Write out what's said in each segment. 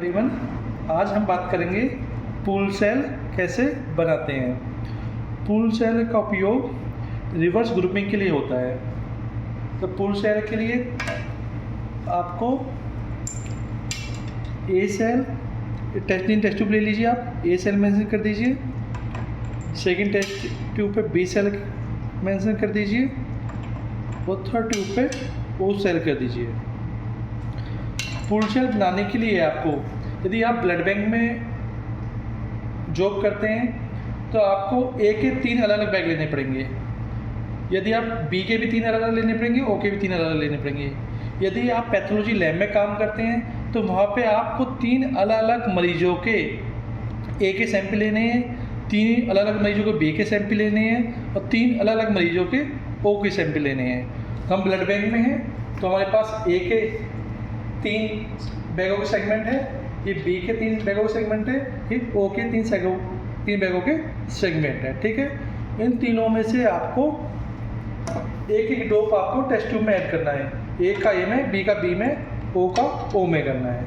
तकरीबन आज हम बात करेंगे पूल सेल कैसे बनाते हैं। पूल सेल का उपयोग रिवर्स ग्रुपिंग के लिए होता है। तो पूल सेल के लिए आपको ए सेल टेस्ट ट्यूब ले लीजिए, आप ए सेल मेंशन कर दीजिए। सेकंड टेस्ट ट्यूब पे बी सेल मेंशन कर दीजिए और थर्ड ट्यूब पे ओ सेल कर दीजिए। पूल सेल बनाने के लिए आपको, यदि आप ब्लड बैंक में जॉब करते हैं तो आपको ए के 3 अलग अलग बैग लेने पड़ेंगे। यदि आप बी के भी 3 अलग अलग लेने पड़ेंगे, ओ के भी 3 अलग अलग लेने पड़ेंगे। यदि आप पैथोलॉजी लैब में काम करते हैं तो वहाँ पे आपको 3 अलग अलग मरीजों के ए के सैंपल लेने हैं, 3 अलग अलग मरीजों के बी के सैंपल लेने हैं और 3 अलग अलग मरीजों के ओ के सैंपल लेने हैं। हम ब्लड बैंक में हैं तो हमारे पास ए के 3 बैगों के सेगमेंट है, ये बी के 3 बैगों के सेगमेंट है, ये ओ के 3 बैगों के सेगमेंट है। ठीक है, इन तीनों में से आपको एक एक डोप आपको टेस्ट ट्यूब में ऐड करना है। ए का ए में, बी का बी में, ओ का ओ में करना है।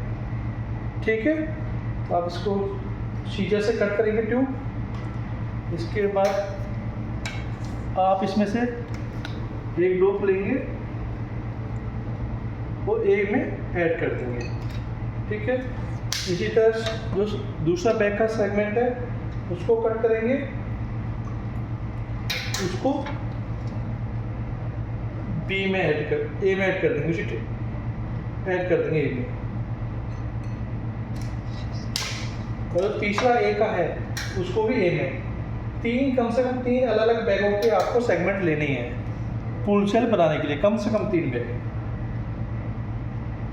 ठीक है, तो आप इसको सीजर से कट करेंगे ट्यूब। इसके बाद आप इसमें से एक डोप लेंगे वो ए में ऐड कर देंगे। ठीक है, इसी तरह जो दूसरा बैग का सेगमेंट है उसको कट करेंगे, उसको बी में ऐड कर, ए में ऐड कर देंगे, उसी ऐड कर देंगे ए में। और तीसरा ए का है उसको भी ए में। कम से कम 3 अलग अलग बैगों के आपको सेगमेंट लेने हैं पूल सेल बनाने के लिए। कम से कम 3 बैग,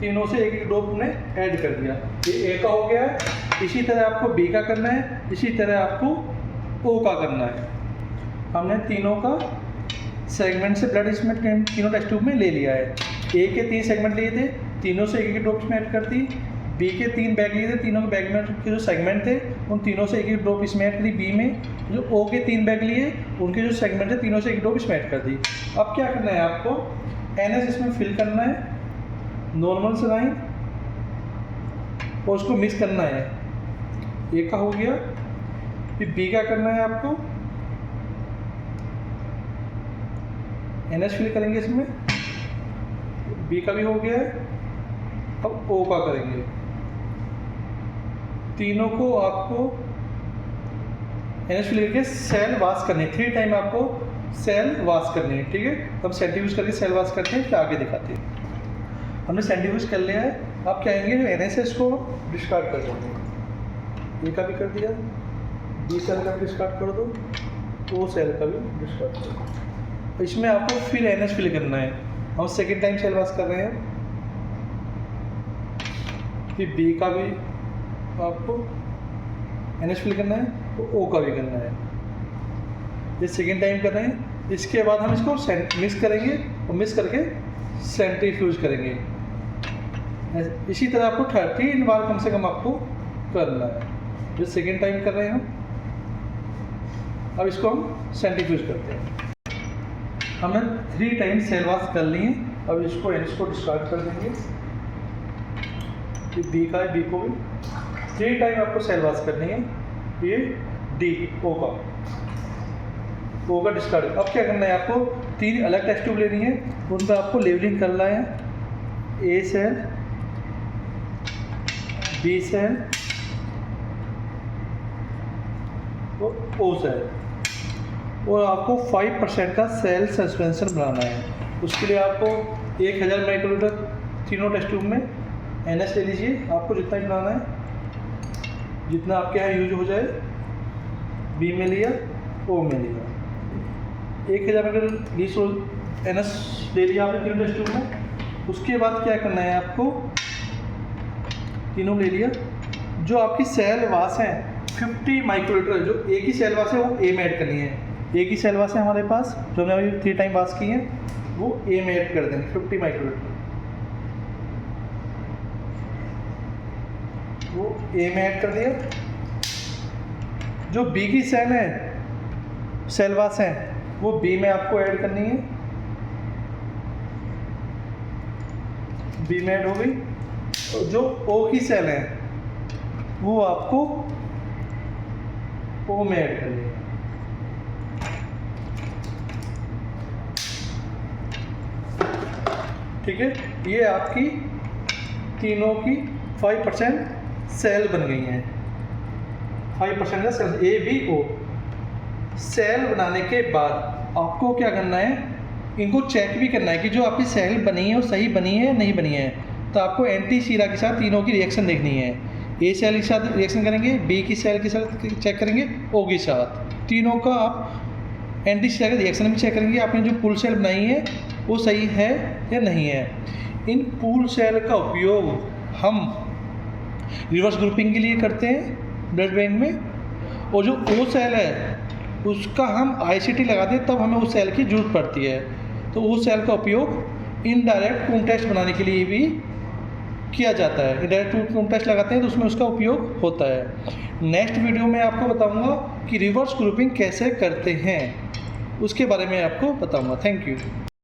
तीनों से एक एक डोप ने ऐड कर दिया। ये ए का हो गया है। इसी तरह आपको बी का करना है, इसी तरह आपको ओ का करना है। हमने तीनों का सेगमेंट से ब्लड इसमें तीनों टेस्ट ट्यूब में ले लिया है। ए के 3 सेगमेंट लिए थे, तीनों से एक एक डोप में ऐड कर दी। बी के 3 बैग लिए थे, तीनों के बैग में के जो सेगमेंट थे उन तीनों से एक एक डोप इसमें ऐड करी। बी में जो ओ के 3 बैग लिए उनके जो सेगमेंट थे तीनों से एक डोप इसमें ऐड कर दी। अब क्या करना है, आपको NS इसमें फिल करना है, नॉर्मल सलाइन, और उसको मिक्स करना है। ए का हो गया, फिर बी का करना है आपको, NS फिल करेंगे इसमें, बी का भी हो गया है। अब ओ का करेंगे। तीनों को आपको NS फिल करके सेल वाश करनी है। 3 टाइम आपको सेल वाश करनी है। ठीक है, तो हम सेंट्रीफ्यूज करके सेल वाश करते हैं, फिर आगे दिखाते हैं। हमने सेंट्रीफ्यूज कर लिया है। आप क्या आएंगे, जो NS है इसको डिस्कार्ड कर देंगे। ए का भी कर दिया, बी सेल का भी डिस्कार्ड कर दो, ओ सेल का भी डिस्कार्ड कर दो। इसमें आपको फिर NS फिल करना है। हम सेकेंड टाइम सेल वाश कर रहे हैं। फिर बी का भी आपको NS फिल करना है, तो ओ का भी करना है। ये सेकेंड टाइम कर रहे हैं। इसके बाद हम इसको मिक्स करेंगे और मिक्स करके सेंट्रीफ्यूज करेंगे। इसी तरह आपको 13 बार कम से कम आपको करना है। जो सेकेंड टाइम कर रहे हैं हम, अब इसको हम सेंट्रीफ्यूज करते हैं। हमने 3 टाइम सेल वाश कर लिए। अब इसको NS को डिस्कार्ड कर देंगे। ये बी का है, बी को भी 3 टाइम आपको सेल वाश करनी है। ये डी ओ का डिस्कार्ड। अब क्या करना है, आपको 3 अलग टेस्ट ट्यूब लेनी है, उन पर आपको लेवलिंग करना है। ए सेल, बी सेल और ओ सेल, और आपको 5% का सेल सस्पेंशन बनाना है। उसके लिए आपको 1000 माइक्रोलीटर तीनों टेस्ट ट्यूब में NS ले लीजिए। आपको जितना ही बनाना है, जितना आपके यहाँ यूज हो जाए। बी में लिया, ओ में लिया, 1000 माइक्रोलीटर NS ले लिया आपने तीनों टेस्ट ट्यूब में। उसके बाद क्या करना है, आपको तीनों ले लिया। जो आपकी सेल वाश है 50 माइक्रोलीटर, जो ए की सेल वाश है वो ए में ऐड करनी है। ए की सेल वाश है हमारे पास, जो हमने अभी 3 टाइम वाश की है, वो ए में ऐड कर देंगे 50 माइक्रोलीटर। वो ए में ऐड कर दिया। जो बी की सेल है, सेल वाश है, वो बी में आपको ऐड करनी है। बी में ऐड हो गई। तो जो ओ की सेल है वो आपको वो में ऐड करनी है। ठीक है, ये आपकी तीनों की 5% सेल बन गई हैं। 5% का cell A B O. Cell बनाने के बाद आपको क्या करना है, इनको चेक भी करना है कि जो आपकी सेल बनी है वो सही बनी है नहीं बनी है। तो आपको एंटी सीरा के साथ तीनों की रिएक्शन देखनी है। ए सेल के साथ रिएक्शन करेंगे, बी की सेल के साथ चेक करेंगे, ओ के साथ। तीनों का आप एंटी सीरा का रिएक्शन भी चेक करेंगे, आपने जो पूल सेल बनाई है वो सही है या नहीं है। इन पूल सेल का उपयोग हम रिवर्स ग्रुपिंग के लिए करते हैं ब्लड बैंक में, और जो ओ सेल है उसका हम आईसीटी लगाते हैं तब हमें उस सेल की जरूरत पड़ती है। तो उस सेल का उपयोग इनडायरेक्ट खून टेस्ट बनाने के लिए भी किया जाता है। इनडायरेक्ट खून टेस्ट लगाते हैं तो उसमें उसका उपयोग होता है। नेक्स्ट वीडियो में आपको बताऊंगा कि रिवर्स ग्रुपिंग कैसे करते हैं, उसके बारे में आपको बताऊंगा। Thank you.